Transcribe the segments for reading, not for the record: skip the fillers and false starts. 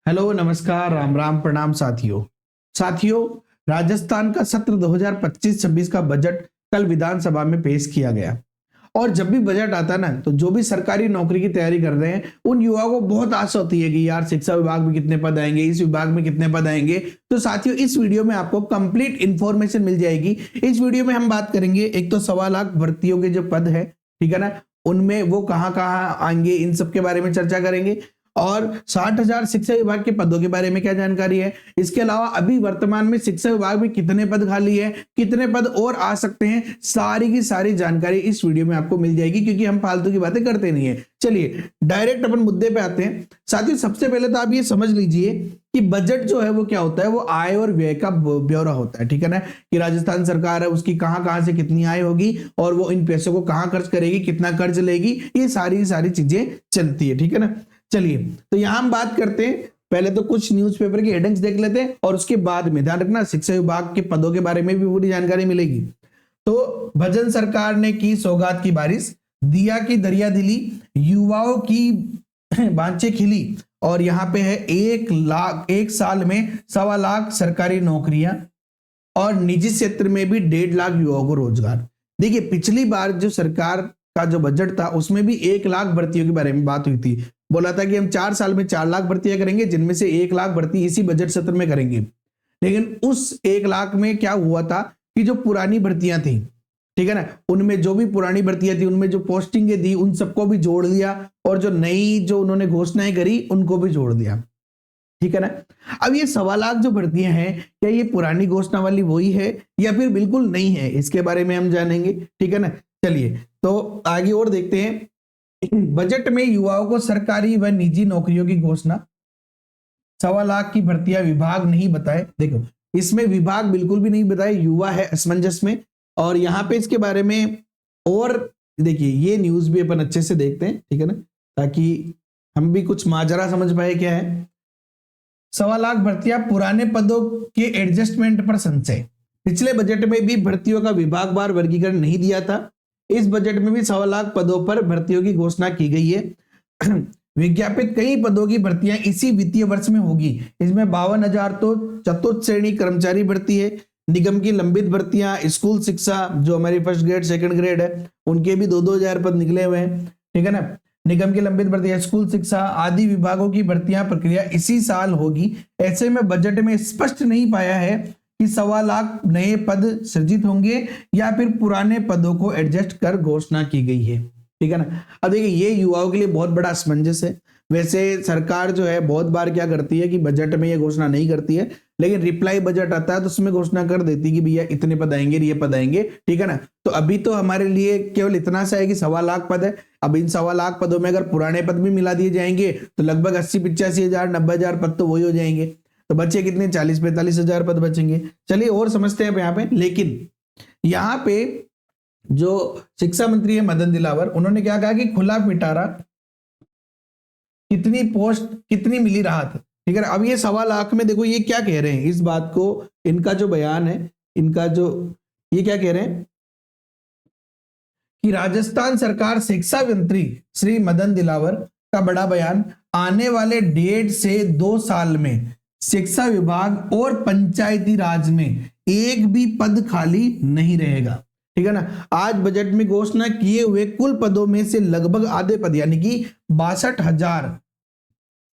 Hello, नमस्कार, राम राम, प्रणाम साथियों। साथियों, राजस्थान का सत्र 2025-26 का बजट कल विधानसभा में पेश किया गया। और जब भी बजट आता है ना, तो जो भी सरकारी नौकरी की तैयारी कर रहे हैं उन युवाओं को बहुत आशा होती है कि यार शिक्षा विभाग में कितने पद आएंगे, इस विभाग में कितने पद आएंगे। तो साथियों, इस वीडियो में आपको कंप्लीट इंफॉर्मेशन मिल जाएगी। इस वीडियो में हम बात करेंगे, एक तो 1.25 लाख भर्तियों के जो पद है, ठीक है ना, उनमें वो कहाँ कहाँ आएंगे, इन सब के बारे में चर्चा करेंगे। और 60,000 शिक्षा विभाग के पदों के बारे में क्या जानकारी है। इसके अलावा अभी वर्तमान में शिक्षा विभाग में कितने पद खाली है, कितने पद और आ सकते हैं, सारी की सारी जानकारी इस वीडियो में आपको मिल जाएगी, क्योंकि हम फालतू की बातें करते नहीं है। चलिए डायरेक्ट अपन मुद्दे पे आते हैं। साथियों, सबसे पहले तो आप ये समझ लीजिए कि बजट जो है वो क्या होता है, वो आय और व्यय का ब्यौरा होता है, ठीक है ना, कि राजस्थान सरकार है उसकी कहां कहां से कितनी आय होगी और वो इन पैसों को कहां खर्च करेगी, कितना कर्ज लेगी, ये सारी सारी चीजें चलती है, ठीक है ना। चलिए, तो यहां हम बात करते हैं, पहले तो कुछ न्यूज़पेपर की हेडिंग्स देख लेते हैं और उसके बाद में ध्यान रखना शिक्षा विभाग के पदों के बारे में भी पूरी जानकारी मिलेगी। तो भजन सरकार ने की सौगात की बारिश, दिया की दरिया दिली, युवाओं की बांछें खिली, और यहाँ पे है 1 लाख 1 साल में 1.25 लाख सरकारी नौकरियां और निजी क्षेत्र में भी 1.5 लाख युवाओं को रोजगार। देखिए, पिछली बार जो सरकार का जो बजट था उसमें भी 1 लाख भर्तियों के बारे में बात हुई थी। बोला था कि हम 4 साल में 4 लाख भर्तियां करेंगे, जिनमें से 1 लाख भर्ती इसी बजट सत्र में करेंगे। लेकिन उस 1 लाख में क्या हुआ था कि जो पुरानी भर्तियां थी, ठीक है ना, उनमें जो भी पुरानी भर्तियां थी उनमें जो पोस्टिंगें दी उन सबको भी जोड़ लिया, और जो नई जो उन्होंने घोषणाएं करी उनको भी जोड़ दिया, ठीक है ना। अब ये 1.25 लाख जो भर्तियां हैं, क्या ये पुरानी घोषणा वाली वही है या फिर बिल्कुल नहीं है, इसके बारे में हम जानेंगे, ठीक है ना। चलिए, तो आगे और देखते हैं। बजट में युवाओं को सरकारी व निजी नौकरियों की घोषणा, 1.25 लाख की भर्तियां, विभाग नहीं बताए। देखो, इसमें विभाग बिल्कुल भी नहीं बताए, युवा है असमंजस में। और यहाँ पे इसके बारे में और देखिए, ये न्यूज भी अपन अच्छे से देखते हैं, ठीक है ना, ताकि हम भी कुछ माजरा समझ पाए क्या है। 1.25 लाख भर्तियां, पुराने पदों के एडजस्टमेंट पर संशय। पिछले बजट में भी भर्तियों का विभागवार वर्गीकरण नहीं दिया था। इस बजट में भी 1.25 लाख पदों पर भर्तियों की घोषणा की गई है। विज्ञापित कई पदों की भर्तियां इसी वित्तीय वर्ष में होगी। इसमें 52,000 तो चतुर्थ श्रेणी कर्मचारी भर्ती है। निगम की लंबित भर्तियां, स्कूल शिक्षा, जो हमारी फर्स्ट ग्रेड सेकंड ग्रेड है, उनके भी 2-2 हजार पद निकले हुए हैं, ठीक है ना। निगम की लंबित भर्तियां, स्कूल शिक्षा आदि विभागों की भर्तियां प्रक्रिया इसी साल होगी। ऐसे में बजट में स्पष्ट नहीं पाया है कि 1.25 लाख नए पद सृजित होंगे या फिर पुराने पदों को एडजस्ट कर घोषणा की गई है, ठीक है ना। अब देखिए, ये युवाओं के लिए बहुत बड़ा असमंजस है। वैसे सरकार जो है बहुत बार क्या करती है कि बजट में ये घोषणा नहीं करती है, लेकिन रिप्लाई बजट आता है तो उसमें घोषणा कर देती है कि भैया इतने पद आएंगे, ये पद आएंगे, ठीक है ना। तो अभी तो हमारे लिए केवल इतना सा है कि 1.25 लाख पद है। अब इन 1.25 लाख पदों में अगर पुराने पद भी मिला दिए जाएंगे तो लगभग 80-85 हजार 90 हजार पद तो वही हो जाएंगे। तो बचे कितने, 40-45 हजार पद बचेंगे। चलिए और समझते हैं यहाँ पे। लेकिन यहाँ पे जो शिक्षा मंत्री है मदन दिलावर, उन्होंने क्या कहा कि खुला पिटारा, कितनी पोस्ट कितनी मिली राहत, ठीक है। अब ये 1.25 लाख में देखो ये क्या कह रहे हैं, इस बात को, इनका जो बयान है, इनका जो ये क्या कह रहे हैं कि राजस्थान सरकार शिक्षा मंत्री श्री मदन दिलावर का बड़ा बयान, आने वाले 1.5 से 2 साल में शिक्षा विभाग और पंचायती राज में एक भी पद खाली नहीं रहेगा, ठीक है ना। आज बजट में घोषणा किए हुए कुल पदों में से लगभग आधे पद यानी कि 62,000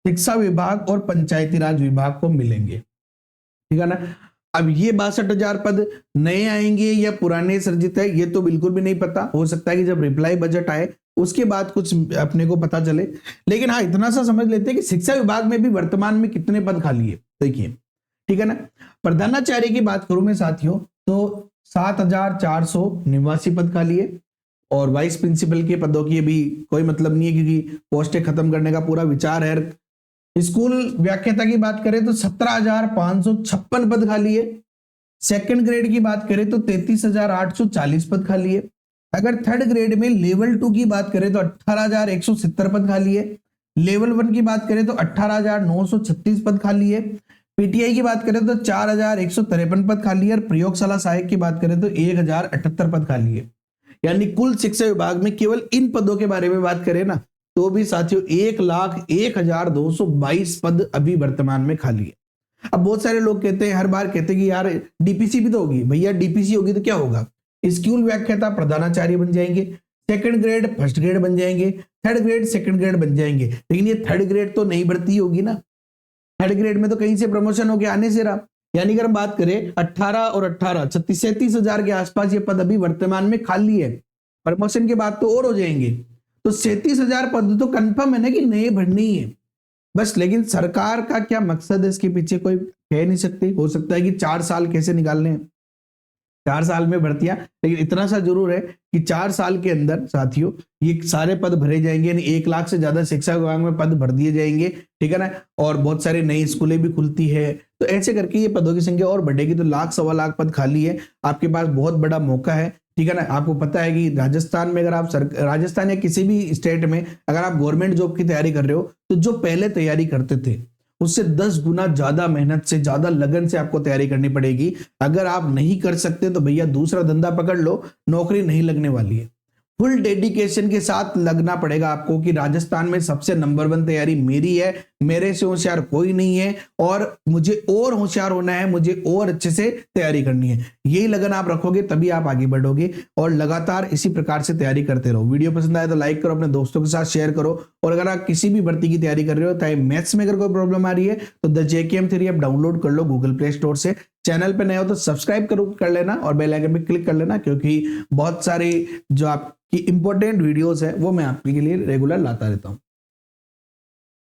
शिक्षा विभाग और पंचायती राज विभाग को मिलेंगे, ठीक है ना। अब ये 62,000 पद नए आएंगे या पुराने सृजित है, ये तो बिल्कुल भी नहीं पता। हो सकता है कि जब रिप्लाई बजट आए उसके बाद कुछ अपने को पता चले। लेकिन हाँ, इतना सा समझ लेते हैं कि शिक्षा विभाग में भी वर्तमान में कितने पद खाली है, देखिए, ठीक है ना। प्रधानाचार्य की बात करूं मैं साथियों, तो 7,489 पद खाली है। और वाइस प्रिंसिपल के पदों की भी कोई मतलब नहीं है, क्योंकि पोस्टें खत्म करने का पूरा विचार है। स्कूल व्याख्याता की बात करें तो 17,556 पद खाली है। सेकंड ग्रेड की बात करें तो 33,840 पद खाली है। अगर थर्ड ग्रेड में लेवल 2 की बात करें तो 18,170 पद खाली है। लेवल 1 की बात करें तो 18,936 पद खाली है। पीटीआई की बात करें तो 4,153 पद खाली है। और प्रयोगशाला सहायक की बात करें तो 1,078 पद खाली है। यानी कुल शिक्षा विभाग में केवल इन पदों के बारे में बात करें ना, तो भी साथियों 1,01,222 पद अभी वर्तमान में खाली है। अब बहुत सारे लोग कहते हैं, हर बार कहते हैं कि यार डीपीसी भी तो होगी। भैया डीपीसी होगी तो क्या होगा, स्कूल व्याख्याता प्रधानाचार्य बन जाएंगे, सेकंड ग्रेड फर्स्ट ग्रेड बन जाएंगे, थर्ड ग्रेड सेकंड ग्रेड बन जाएंगे। लेकिन ये थर्ड ग्रेड तो नहीं भर्ती होगी ना, थर्ड ग्रेड में तो कहीं से प्रमोशन होके आने से रहा। यानी अगर हम बात करें 18 और 18 37,000 के आसपास ये पद अभी वर्तमान में खाली है। प्रमोशन के बाद तो और हो जाएंगे, तो 37,000 पद तो कंफर्म है ना कि नए भरने ही है बस। लेकिन सरकार का क्या मकसद है इसके पीछे कोई कह नहीं सकते। हो सकता है कि 4 साल कैसे निकालने हैं, 4 साल में भर्तियां, लेकिन इतना सा जरूर है कि 4 साल के अंदर साथियों ये सारे पद भरे जाएंगे। यानी 1 लाख से ज्यादा शिक्षा विभाग में पद भर दिए जाएंगे, ठीक है ना। और बहुत सारी नई स्कूलें भी खुलती है, तो ऐसे करके ये पदों की संख्या और बढ़ेगी। तो लाख सवा लाख पद खाली है, आपके पास बहुत बड़ा मौका है, ठीक है ना। आपको पता है कि राजस्थान में अगर आप राजस्थान या किसी भी स्टेट में अगर आप गवर्नमेंट जॉब की तैयारी कर रहे हो, तो जो पहले तैयारी करते थे उससे 10 गुना ज्यादा मेहनत से, ज्यादा लगन से आपको तैयारी करनी पड़ेगी। अगर आप नहीं कर सकते तो भैया दूसरा धंधा पकड़ लो, नौकरी नहीं लगने वाली है। फुल डेडिकेशन के साथ लगना पड़ेगा आपको कि राजस्थान में सबसे नंबर 1 तैयारी मेरी है, मेरे से होशियार कोई नहीं है, और मुझे और होशियार होना है, मुझे और अच्छे से तैयारी करनी है। यही लगन आप रखोगे तभी आप आगे बढ़ोगे, और लगातार इसी प्रकार से तैयारी करते रहो। वीडियो पसंद आए तो लाइक करो, अपने दोस्तों के साथ शेयर करो। और अगर आप किसी भी भर्ती की तैयारी कर रहे हो, चाहे मैथ्स में अगर कोई प्रॉब्लम आ रही है तो the JKM theory app download कर लो गूगल प्ले स्टोर से। चैनल पे नए हो तो सब्सक्राइब कर लेना और बेल आइकन पे क्लिक कर लेना, क्योंकि बहुत सारी जो आपकी इंपॉर्टेंट वीडियोस है वो मैं आपके लिए रेगुलर लाता रहता हूँ।